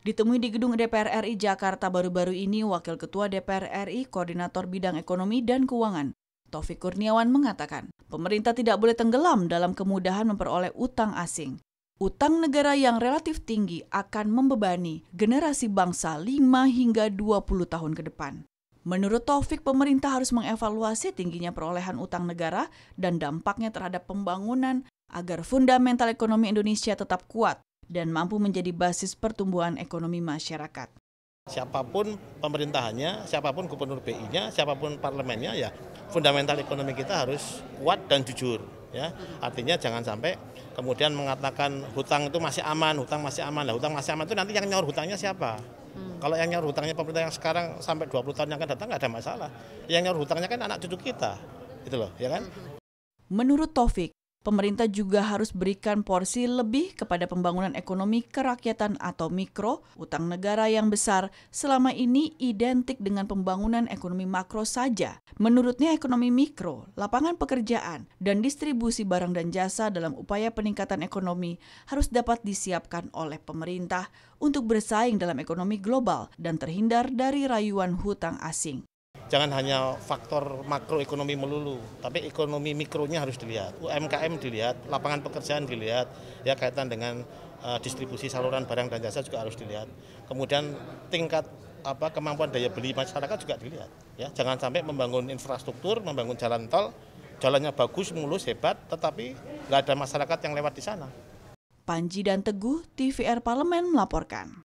Ditemui di gedung DPR RI Jakarta baru-baru ini, Wakil Ketua DPR RI, Koordinator Bidang Ekonomi dan Keuangan, Taufik Kurniawan mengatakan, pemerintah tidak boleh tenggelam dalam kemudahan memperoleh utang asing. Utang negara yang relatif tinggi akan membebani generasi bangsa 5 hingga 20 tahun ke depan. Menurut Taufik, pemerintah harus mengevaluasi tingginya perolehan utang negara dan dampaknya terhadap pembangunan agar fundamental ekonomi Indonesia tetap kuat dan mampu menjadi basis pertumbuhan ekonomi masyarakat. Siapapun pemerintahannya, siapapun gubernur BI-nya, siapapun parlemennya, ya fundamental ekonomi kita harus kuat dan jujur. Ya, artinya jangan sampai kemudian mengatakan hutang itu masih aman, hutang masih aman. Nah, hutang masih aman itu nanti yang nyaur hutangnya siapa? Kalau yang nyaur hutangnya pemerintah yang sekarang sampai 20 tahun yang akan datang nggak ada masalah. Yang nyaur hutangnya kan anak cucu kita, itu loh, ya kan? Menurut Taufik, pemerintah juga harus berikan porsi lebih kepada pembangunan ekonomi kerakyatan atau mikro. Utang negara yang besar selama ini identik dengan pembangunan ekonomi makro saja. Menurutnya ekonomi mikro, lapangan pekerjaan, dan distribusi barang dan jasa dalam upaya peningkatan ekonomi harus dapat disiapkan oleh pemerintah untuk bersaing dalam ekonomi global dan terhindar dari rayuan hutang asing. Jangan hanya faktor makroekonomi melulu, tapi ekonomi mikronya harus dilihat. UMKM dilihat, lapangan pekerjaan dilihat, ya kaitan dengan distribusi saluran barang dan jasa juga harus dilihat. Kemudian tingkat kemampuan daya beli masyarakat juga dilihat. Ya, jangan sampai membangun infrastruktur, membangun jalan tol, jalannya bagus, mulus, hebat, tetapi nggak ada masyarakat yang lewat di sana. Panji dan Teguh, TVR Parlemen melaporkan.